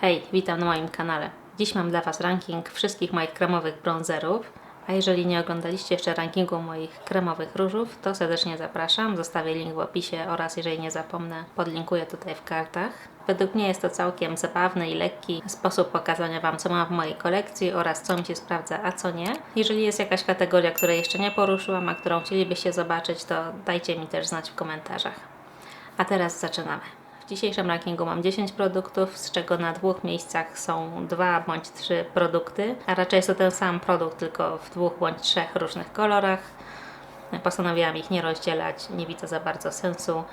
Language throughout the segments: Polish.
Hej, witam na moim kanale. Dziś mam dla Was ranking wszystkich moich kremowych bronzerów, a jeżeli nie oglądaliście jeszcze rankingu moich kremowych różów, to serdecznie zapraszam. Zostawię link w opisie oraz jeżeli nie zapomnę, podlinkuję tutaj w kartach. Według mnie jest to całkiem zabawny i lekki sposób pokazania Wam, co mam w mojej kolekcji oraz co mi się sprawdza, a co nie. Jeżeli jest jakaś kategoria, której jeszcze nie poruszyłam, a którą chcielibyście zobaczyć, to dajcie mi też znać w komentarzach. A teraz zaczynamy. W dzisiejszym rankingu mam 10 produktów, z czego na 2 miejscach są 2 bądź 3 produkty, a raczej jest to ten sam produkt, tylko w 2 bądź 3 różnych kolorach. Postanowiłam ich nie rozdzielać, nie widzę za bardzo sensu.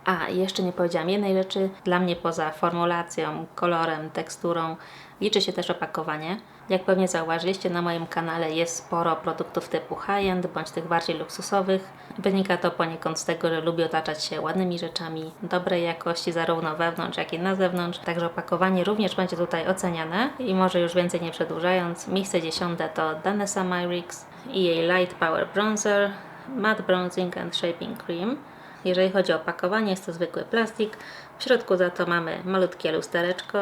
A, i jeszcze nie powiedziałam jednej rzeczy. Dla mnie poza formulacją, kolorem, teksturą liczy się też opakowanie. Jak pewnie zauważyliście, na moim kanale jest sporo produktów typu high-end bądź tych bardziej luksusowych. Wynika to poniekąd z tego, że lubię otaczać się ładnymi rzeczami dobrej jakości, zarówno wewnątrz, jak i na zewnątrz. Także opakowanie również będzie tutaj oceniane. I może już więcej nie przedłużając, miejsce 10 to Danessa Myricks i jej Light Power Bronzer, Matte Bronzing and Shaping Cream. Jeżeli chodzi o opakowanie, jest to zwykły plastik. W środku za to mamy malutkie lustereczko.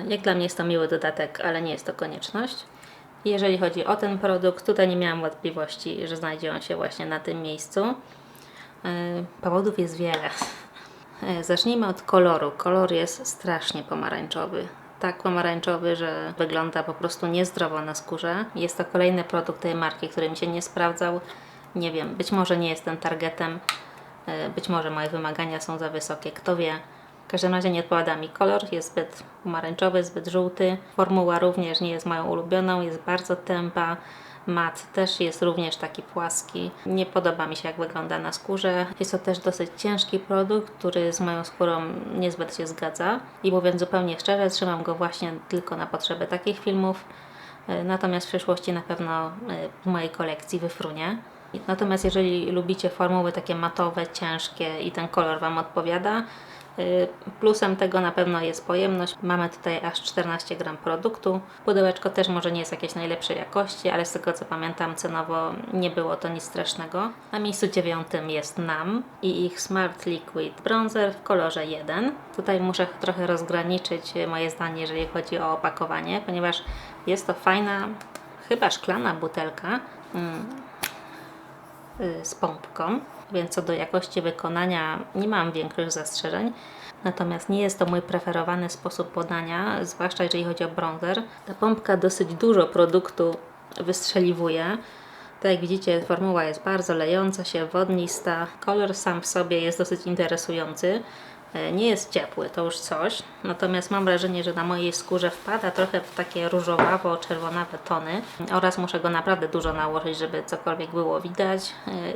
Jak dla mnie jest to miły dodatek, ale nie jest to konieczność. Jeżeli chodzi o ten produkt, tutaj nie miałam wątpliwości, że znajdzie on się właśnie na tym miejscu. Powodów jest wiele. Zacznijmy od koloru. Kolor jest strasznie pomarańczowy. Tak pomarańczowy, że wygląda po prostu niezdrowo na skórze. Jest to kolejny produkt tej marki, który mi się nie sprawdzał. Nie wiem, być może nie jestem targetem. Być może moje wymagania są za wysokie, kto wie. W każdym razie nie odpowiada mi kolor, jest zbyt pomarańczowy, zbyt żółty. Formuła również nie jest moją ulubioną, jest bardzo tępa. Mat też jest również taki płaski. Nie podoba mi się, jak wygląda na skórze. Jest to też dosyć ciężki produkt, który z moją skórą niezbyt się zgadza. I mówiąc zupełnie szczerze, trzymam go właśnie tylko na potrzeby takich filmów. Natomiast w przyszłości na pewno w mojej kolekcji wyfrunie. Natomiast jeżeli lubicie formuły takie matowe, ciężkie i ten kolor Wam odpowiada, plusem tego na pewno jest pojemność. Mamy tutaj aż 14 gram produktu. Pudełeczko też może nie jest jakiejś najlepszej jakości, ale z tego co pamiętam cenowo nie było to nic strasznego. Na miejscu 9 jest NAM i ich Smart Liquid Bronzer w kolorze 1. Tutaj muszę trochę rozgraniczyć moje zdanie, jeżeli chodzi o opakowanie, ponieważ jest to fajna, chyba szklana butelka z pompką, więc co do jakości wykonania nie mam większych zastrzeżeń. Natomiast nie jest to mój preferowany sposób podania, zwłaszcza jeżeli chodzi o bronzer. Ta pompka dosyć dużo produktu wystrzeliwuje. Tak jak widzicie, formuła jest bardzo lejąca się, wodnista. Kolor sam w sobie jest dosyć interesujący. Nie jest ciepły, to już coś. Natomiast mam wrażenie, że na mojej skórze wpada trochę w takie różowawo-czerwonawe tony oraz muszę go naprawdę dużo nałożyć, żeby cokolwiek było widać,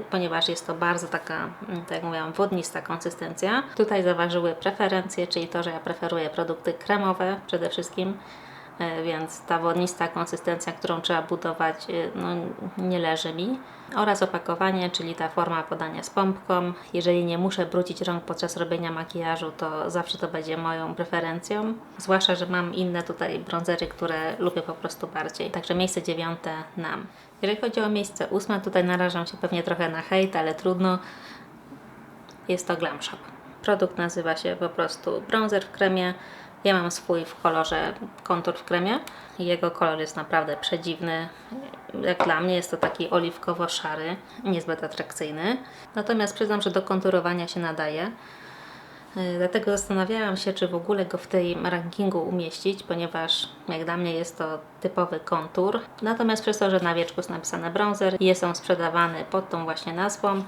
ponieważ jest to bardzo taka, tak jak mówiłam, wodnista konsystencja. Tutaj zaważyły preferencje, czyli to, że ja preferuję produkty kremowe przede wszystkim, więc ta wodnista konsystencja, którą trzeba budować, no, nie leży mi. Oraz opakowanie, czyli ta forma podania z pompką. Jeżeli nie muszę brudzić rąk podczas robienia makijażu, to zawsze to będzie moją preferencją. Zwłaszcza, że mam inne tutaj bronzery, które lubię po prostu bardziej. Także miejsce 9 NAM. Jeżeli chodzi o miejsce 8, tutaj narażam się pewnie trochę na hejt, ale trudno. Jest to Glam Shop. Produkt nazywa się po prostu bronzer w kremie. Ja mam swój w kolorze kontur w kremie. Jego kolor jest naprawdę przedziwny. Jak dla mnie jest to taki oliwkowo-szary, niezbyt atrakcyjny. Natomiast przyznam, że do konturowania się nadaje. Dlatego zastanawiałam się, czy w ogóle go w tym rankingu umieścić, ponieważ jak dla mnie jest to typowy kontur. Natomiast przez to, że na wieczku jest napisane bronzer, jest on sprzedawany pod tą właśnie nazwą,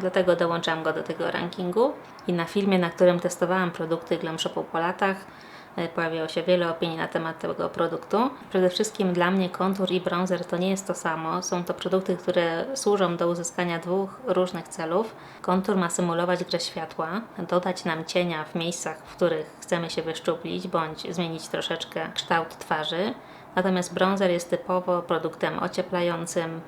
dlatego dołączam go do tego rankingu. I na filmie, na którym testowałam produkty Glam Shopu po latach, pojawiało się wiele opinii na temat tego produktu. Przede wszystkim dla mnie kontur i bronzer to nie jest to samo. Są to produkty, które służą do uzyskania 2 różnych celów. Kontur ma symulować grę światła, dodać nam cienia w miejscach, w których chcemy się wyszczuplić bądź zmienić troszeczkę kształt twarzy. Natomiast bronzer jest typowo produktem ocieplającym,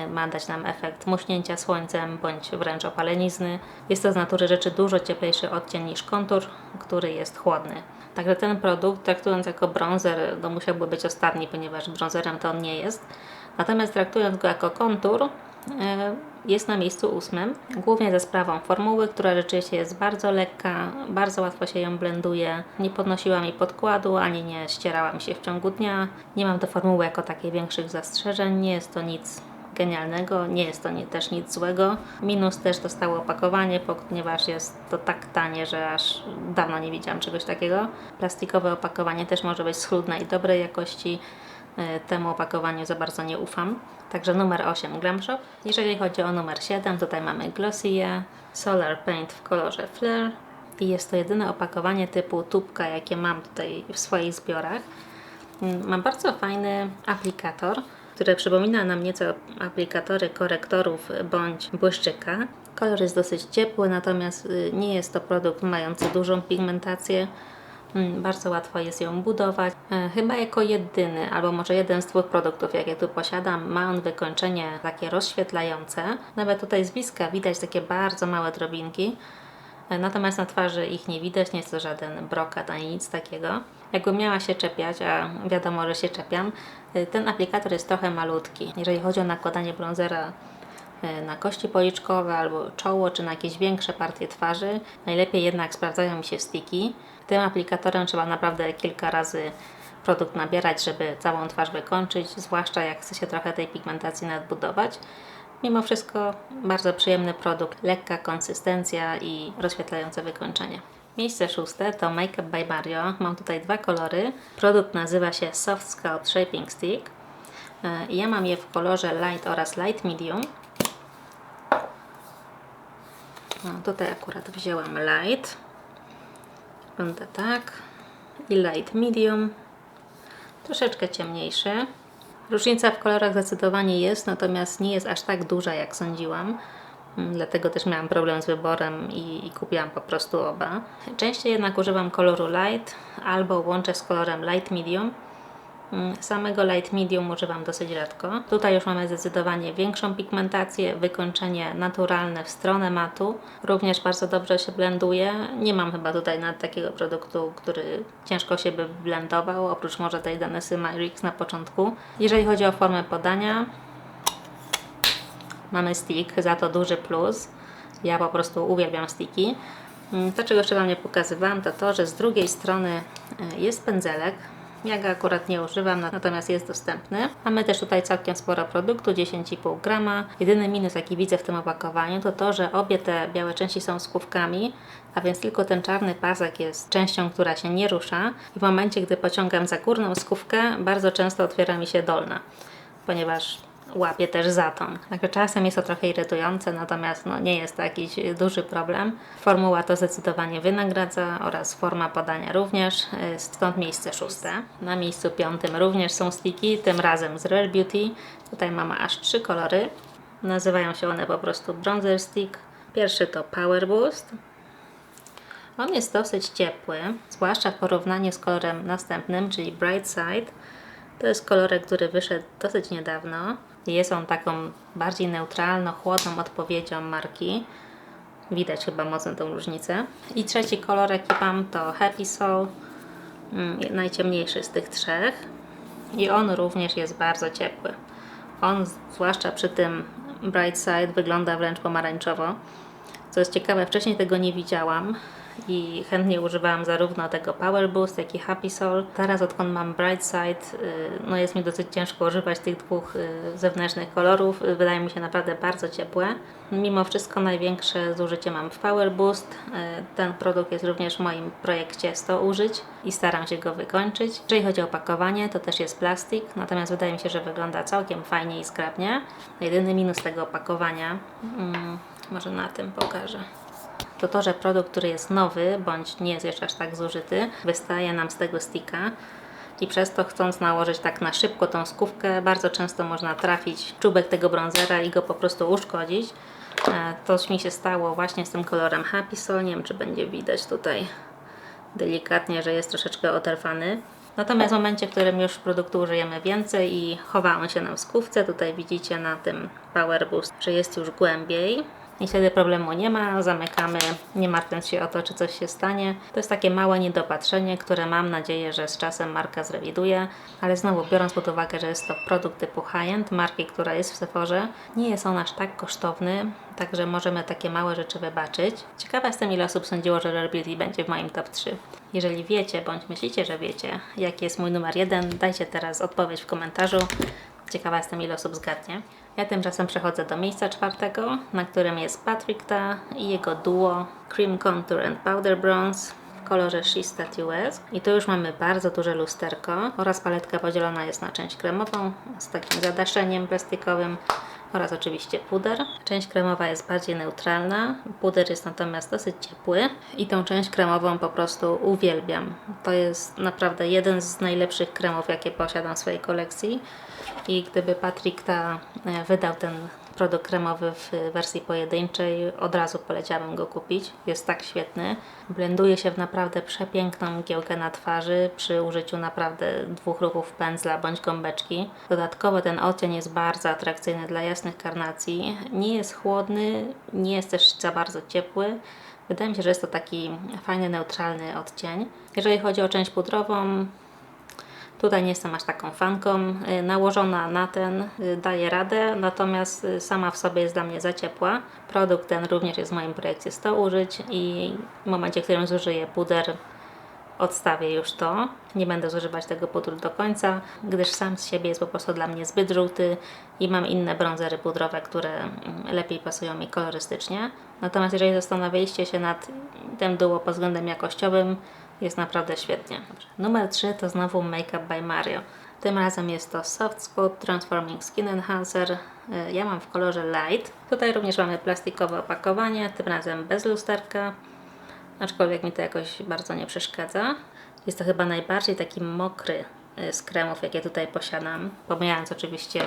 ma dać nam efekt muśnięcia słońcem bądź wręcz opalenizny. Jest to z natury rzeczy dużo cieplejszy odcień niż kontur, który jest chłodny. Także ten produkt, traktując jako bronzer, musiałby być ostatni, ponieważ bronzerem to on nie jest. Natomiast traktując go jako kontur, jest na miejscu 8, głównie za sprawą formuły, która rzeczywiście jest bardzo lekka, bardzo łatwo się ją blenduje, nie podnosiła mi podkładu, ani nie ścierała mi się w ciągu dnia. Nie mam do formuły jako takiej większych zastrzeżeń, nie jest to nic genialnego, nie jest to też nic złego. Minus też to stałe opakowanie, ponieważ jest to tak tanie, że aż dawno nie widziałam czegoś takiego. Plastikowe opakowanie też może być schludne i dobrej jakości. Temu opakowaniu za bardzo nie ufam. Także numer 8 Glam Shop. Jeżeli chodzi o numer 7, tutaj mamy Glossier Solar Paint w kolorze Flare i jest to jedyne opakowanie typu tubka, jakie mam tutaj w swoich zbiorach. Mam bardzo fajny aplikator, który przypomina nam nieco aplikatory korektorów bądź błyszczyka. Kolor jest dosyć ciepły, natomiast nie jest to produkt mający dużą pigmentację. Bardzo łatwo jest ją budować. Chyba jako jedyny, albo może jeden z 2 produktów, jakie tu posiadam, ma on wykończenie takie rozświetlające. Nawet tutaj z bliska widać takie bardzo małe drobinki. Natomiast na twarzy ich nie widać, nie jest to żaden brokat ani nic takiego. Jakbym miała się czepiać, a wiadomo, że się czepiam, ten aplikator jest trochę malutki. Jeżeli chodzi o nakładanie bronzera na kości policzkowe albo czoło, czy na jakieś większe partie twarzy, najlepiej jednak sprawdzają mi się sticki. Tym aplikatorem trzeba naprawdę kilka razy produkt nabierać, żeby całą twarz wykończyć, zwłaszcza jak chce się trochę tej pigmentacji nadbudować. Mimo wszystko bardzo przyjemny produkt, lekka konsystencja i rozświetlające wykończenie. Miejsce 6 to Make Up by Mario. Mam tutaj 2 kolory. Produkt nazywa się Soft Sculpt Shaping Stick. Ja mam je w kolorze Light oraz Light Medium. Tutaj akurat wzięłam Light. Wygląda tak. I Light Medium. Troszeczkę ciemniejszy. Różnica w kolorach zdecydowanie jest, natomiast nie jest aż tak duża, jak sądziłam. Dlatego też miałam problem z wyborem i kupiłam po prostu oba. Częściej jednak używam koloru Light albo łączę z kolorem Light Medium. Samego Light Medium używam dosyć rzadko. Tutaj już mamy zdecydowanie większą pigmentację, wykończenie naturalne w stronę matu. Również bardzo dobrze się blenduje. Nie mam chyba tutaj nawet takiego produktu, który ciężko się by blendował, oprócz może tej Danessy Myrix na początku. Jeżeli chodzi o formę podania, mamy stick, za to duży plus. Ja po prostu uwielbiam sticki. To, czego jeszcze Wam nie pokazywałam, to to, że z drugiej strony jest pędzelek. Ja go akurat nie używam, natomiast jest dostępny. Mamy też tutaj całkiem sporo produktu, 10,5 grama. Jedyny minus, jaki widzę w tym opakowaniu, to to, że obie te białe części są skówkami, a więc tylko ten czarny pasek jest częścią, która się nie rusza. I w momencie, gdy pociągam za górną skówkę, bardzo często otwiera mi się dolna, ponieważ łapię też zaton. Także czasem jest to trochę irytujące, natomiast nie jest to jakiś duży problem. Formuła to zdecydowanie wynagradza oraz forma podania również, stąd miejsce 6. Na miejscu 5 również są sticki, tym razem z Rare Beauty. Tutaj mamy aż 3 kolory. Nazywają się one po prostu Bronzer Stick. Pierwszy to Power Boost. On jest dosyć ciepły, zwłaszcza w porównaniu z kolorem następnym, czyli Bright Side. To jest kolorek, który wyszedł dosyć niedawno. Jest on taką bardziej neutralną, chłodną odpowiedzią marki. Widać chyba mocno tą różnicę. I trzeci kolor, jaki mam, to Happy Soul. Najciemniejszy z tych 3. I on również jest bardzo ciepły. On, zwłaszcza przy tym Bright Side, wygląda wręcz pomarańczowo. Co jest ciekawe, wcześniej tego nie widziałam i chętnie używałam zarówno tego Power Boost, jak i Happy Soul. Teraz, odkąd mam Bright Side, jest mi dosyć ciężko używać tych 2 zewnętrznych kolorów. Wydają mi się naprawdę bardzo ciepłe. Mimo wszystko największe zużycie mam w Power Boost. Ten produkt jest również w moim projekcie 100 użyć i staram się go wykończyć. Jeżeli chodzi o opakowanie, to też jest plastik, natomiast wydaje mi się, że wygląda całkiem fajnie i zgrabnie. Jedyny minus tego opakowania, może na tym pokażę, to, że produkt, który jest nowy, bądź nie jest jeszcze aż tak zużyty, wystaje nam z tego sticka i przez to, chcąc nałożyć tak na szybko tą skówkę, bardzo często można trafić czubek tego bronzera i go po prostu uszkodzić. To mi się stało właśnie z tym kolorem Happy Soul. Nie wiem, czy będzie widać tutaj delikatnie, że jest troszeczkę oderwany. Natomiast w momencie, w którym już produktu użyjemy więcej i chowa on się nam w skówce, tutaj widzicie na tym Power Boost, że jest już głębiej. I wtedy problemu nie ma, zamykamy, nie martwiąc się o to, czy coś się stanie. To jest takie małe niedopatrzenie, które mam nadzieję, że z czasem marka zrewiduje, ale znowu biorąc pod uwagę, że jest to produkt typu high-end, marki, która jest w Sephorze, nie jest on aż tak kosztowny, także możemy takie małe rzeczy wybaczyć. Ciekawa jestem, ile osób sądziło, że Rare Beauty będzie w moim top 3. Jeżeli wiecie, bądź myślicie, że wiecie, jaki jest mój numer 1, dajcie teraz odpowiedź w komentarzu. Ciekawa jestem, ile osób zgadnie. Ja tymczasem przechodzę do miejsca 4, na którym jest Patrick Ta i jego duo Cream Contour and Powder Bronze w kolorze She's Statuesque. I tu już mamy bardzo duże lusterko oraz paletka podzielona jest na część kremową z takim zadaszeniem plastikowym oraz oczywiście puder. Część kremowa jest bardziej neutralna, puder jest natomiast dosyć ciepły i tą część kremową po prostu uwielbiam. To jest naprawdę jeden z najlepszych kremów, jakie posiadam w swojej kolekcji i gdyby Patrick Ta wydał ten produkt kremowy w wersji pojedynczej, od razu poleciałabym go kupić. Jest tak świetny. Blenduje się w naprawdę przepiękną mgiełkę na twarzy przy użyciu naprawdę 2 ruchów pędzla bądź gąbeczki. Dodatkowo ten odcień jest bardzo atrakcyjny dla jasnych karnacji. Nie jest chłodny, nie jest też za bardzo ciepły. Wydaje mi się, że jest to taki fajny, neutralny odcień. Jeżeli chodzi o część pudrową, tutaj nie jestem aż taką fanką. Nałożona na ten daje radę, natomiast sama w sobie jest dla mnie za ciepła. Produkt ten również jest w moim projekcie 100 użyć i w momencie, w którym zużyję puder, odstawię już to. Nie będę zużywać tego pudru do końca, gdyż sam z siebie jest po prostu dla mnie zbyt żółty i mam inne brązery pudrowe, które lepiej pasują mi kolorystycznie. Natomiast jeżeli zastanawialiście się nad tym duo pod względem jakościowym, jest naprawdę świetnie. Numer 3 to znowu Make Up by Mario. Tym razem jest to Soft Sculpt Transforming Skin Enhancer. Ja mam w kolorze Light. Tutaj również mamy plastikowe opakowanie, tym razem bez lusterka, aczkolwiek mi to jakoś bardzo nie przeszkadza. Jest to chyba najbardziej taki mokry z kremów, jakie tutaj posiadam, pomijając oczywiście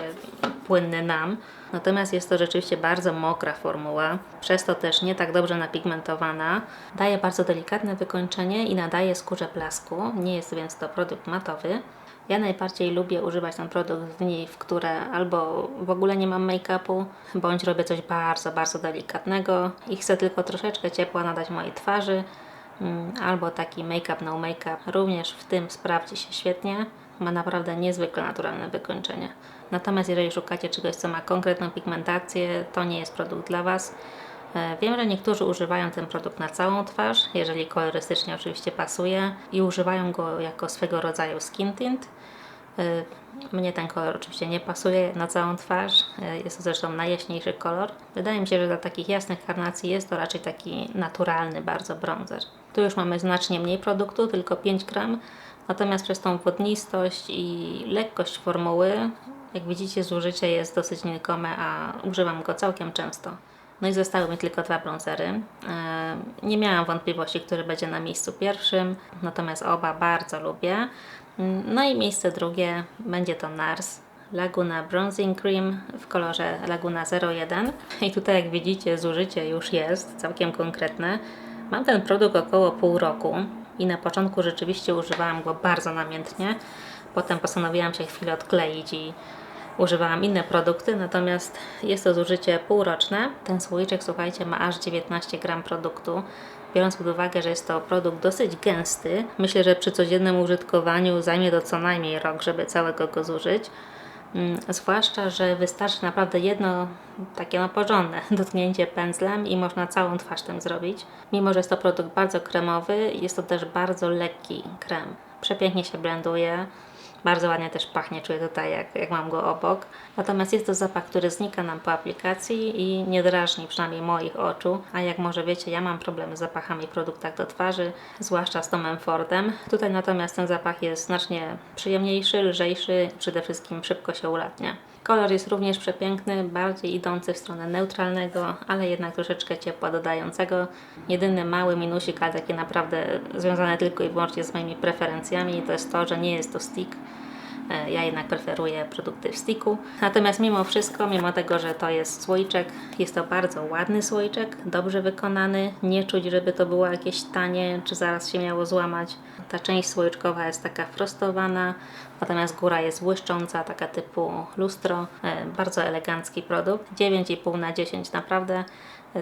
płynny NAM. Natomiast jest to rzeczywiście bardzo mokra formuła, przez to też nie tak dobrze napigmentowana. Daje bardzo delikatne wykończenie i nadaje skórze blasku, nie jest więc to produkt matowy. Ja najbardziej lubię używać ten produkt w dni, w które albo w ogóle nie mam make-upu, bądź robię coś bardzo, bardzo delikatnego i chcę tylko troszeczkę ciepła nadać mojej twarzy, albo taki make-up, no make-up. Również w tym sprawdzi się świetnie. Ma naprawdę niezwykle naturalne wykończenie. Natomiast jeżeli szukacie czegoś, co ma konkretną pigmentację, to nie jest produkt dla Was. Wiem, że niektórzy używają ten produkt na całą twarz, jeżeli kolorystycznie oczywiście pasuje i używają go jako swego rodzaju skin tint. Mnie ten kolor oczywiście nie pasuje na całą twarz, jest to zresztą najjaśniejszy kolor. Wydaje mi się, że dla takich jasnych karnacji jest to raczej taki naturalny bardzo bronzer. Tu już mamy znacznie mniej produktu, tylko 5 gram, natomiast przez tą wodnistość i lekkość formuły, jak widzicie, zużycie jest dosyć nikome, a używam go całkiem często. No i zostały mi tylko 2 bronzery. Nie miałam wątpliwości, który będzie na miejscu pierwszym, natomiast oba bardzo lubię. No i miejsce drugie będzie to NARS Laguna Bronzing Cream w kolorze Laguna 01. I tutaj, jak widzicie, zużycie już jest całkiem konkretne. Mam ten produkt około pół roku i na początku rzeczywiście używałam go bardzo namiętnie. Potem postanowiłam się chwilę odkleić i używałam inne produkty, natomiast jest to zużycie półroczne. Ten słoiczek, słuchajcie, ma aż 19 gram produktu. Biorąc pod uwagę, że jest to produkt dosyć gęsty, myślę, że przy codziennym użytkowaniu zajmie to co najmniej rok, żeby całego go zużyć. Zwłaszcza, że wystarczy naprawdę jedno takie porządne dotknięcie pędzlem i można całą twarz tym zrobić. Mimo że jest to produkt bardzo kremowy, jest to też bardzo lekki krem. Przepięknie się blenduje. Bardzo ładnie też pachnie, czuję tutaj jak mam go obok. Natomiast jest to zapach, który znika nam po aplikacji i nie drażni przynajmniej moich oczu. A jak może wiecie, ja mam problemy z zapachami w produktach do twarzy, zwłaszcza z Tomem Fordem. Tutaj natomiast ten zapach jest znacznie przyjemniejszy, lżejszy, przede wszystkim szybko się ulatnia. Kolor jest również przepiękny, bardziej idący w stronę neutralnego, ale jednak troszeczkę ciepła dodającego. Jedyny mały minusik, ale taki naprawdę związany tylko i wyłącznie z moimi preferencjami, to jest to, że nie jest to stick. Ja jednak preferuję produkty w sticku. Natomiast mimo wszystko, mimo tego, że to jest słoiczek, jest to bardzo ładny słoiczek, dobrze wykonany. Nie czuć, żeby to było jakieś tanie, czy zaraz się miało złamać. Ta część słoiczkowa jest taka frostowana, natomiast góra jest błyszcząca, taka typu lustro. Bardzo elegancki produkt. 9,5 na 10 naprawdę.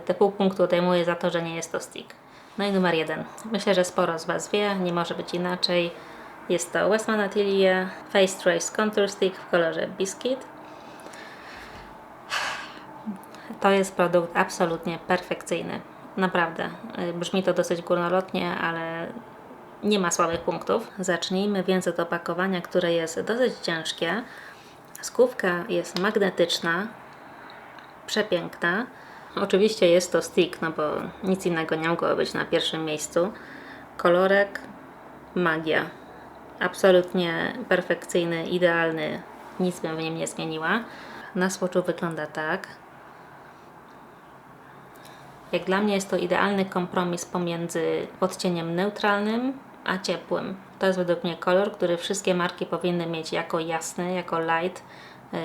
Te pół punktu odejmuję za to, że nie jest to stick. No i numer 1. Myślę, że sporo z Was wie, nie może być inaczej. Jest to Westman Atelier Face Trace Contour Stick w kolorze Biscuit. To jest produkt absolutnie perfekcyjny. Naprawdę. Brzmi to dosyć górnolotnie, ale nie ma słabych punktów. Zacznijmy więc od opakowania, które jest dosyć ciężkie. Skówka jest magnetyczna, przepiękna. Oczywiście jest to stick, no bo nic innego nie mogło być na pierwszym miejscu. Kolorek, magia. Absolutnie perfekcyjny, idealny, nic bym w nim nie zmieniła. Na swatchu wygląda tak. Jak dla mnie jest to idealny kompromis pomiędzy odcieniem neutralnym a ciepłym. To jest według mnie kolor, który wszystkie marki powinny mieć jako jasny, jako light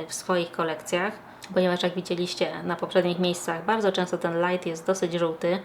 w swoich kolekcjach, ponieważ jak widzieliście na poprzednich miejscach, bardzo często ten light jest dosyć żółty.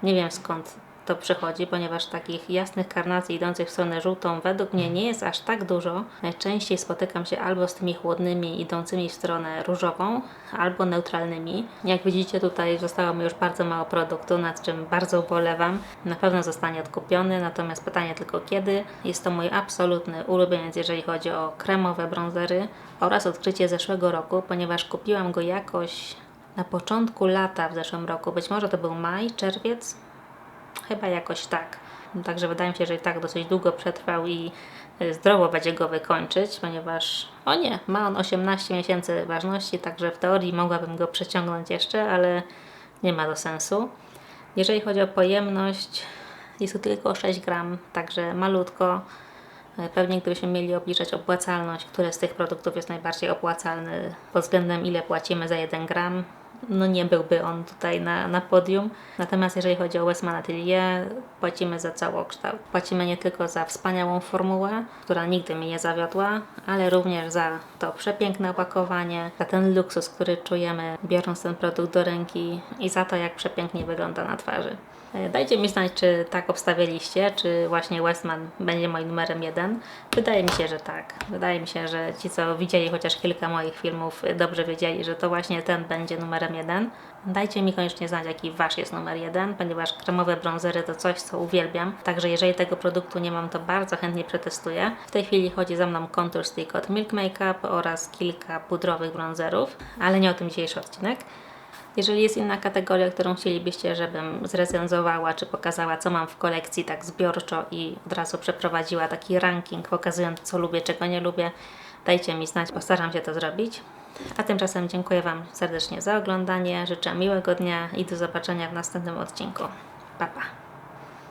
Nie wiem skąd to przychodzi, ponieważ takich jasnych karnacji idących w stronę żółtą według mnie nie jest aż tak dużo. Najczęściej spotykam się albo z tymi chłodnymi idącymi w stronę różową, albo neutralnymi. Jak widzicie, tutaj zostało mi już bardzo mało produktu, nad czym bardzo ubolewam. Na pewno zostanie odkupiony, natomiast pytanie tylko kiedy. Jest to mój absolutny ulubieniec, jeżeli chodzi o kremowe bronzery oraz odkrycie zeszłego roku, ponieważ kupiłam go jakoś na początku lata w zeszłym roku. Być może to był maj, czerwiec? Chyba jakoś tak. Także wydaje mi się, że i tak dosyć długo przetrwał i zdrowo będzie go wykończyć, ponieważ, o nie, ma on 18 miesięcy ważności, także w teorii mogłabym go przeciągnąć jeszcze, ale nie ma to sensu. Jeżeli chodzi o pojemność, jest to tylko 6 gram, także malutko. Pewnie gdybyśmy mieli obliczać opłacalność, który z tych produktów jest najbardziej opłacalny pod względem ile płacimy za 1 gram, no nie byłby on tutaj na podium. Natomiast jeżeli chodzi o Westman Atelier, płacimy za całokształt. Płacimy nie tylko za wspaniałą formułę, która nigdy mnie nie zawiodła, ale również za to przepiękne opakowanie, za ten luksus, który czujemy biorąc ten produkt do ręki i za to, jak przepięknie wygląda na twarzy. Dajcie mi znać, czy tak obstawialiście, czy właśnie Westman będzie moim numerem 1. Wydaje mi się, że tak. Wydaje mi się, że ci, co widzieli chociaż kilka moich filmów, dobrze wiedzieli, że to właśnie ten będzie numerem 1. Dajcie mi koniecznie znać, jaki Wasz jest numer 1, ponieważ kremowe bronzery to coś, co uwielbiam. Także jeżeli tego produktu nie mam, to bardzo chętnie przetestuję. W tej chwili chodzi za mną Contour Stick od Milk Makeup oraz kilka pudrowych bronzerów, ale nie o tym dzisiejszy odcinek. Jeżeli jest inna kategoria, którą chcielibyście, żebym zrecenzowała czy pokazała, co mam w kolekcji tak zbiorczo i od razu przeprowadziła taki ranking, pokazując, co lubię, czego nie lubię, dajcie mi znać, postaram się to zrobić. A tymczasem dziękuję Wam serdecznie za oglądanie, życzę miłego dnia i do zobaczenia w następnym odcinku. Pa, pa!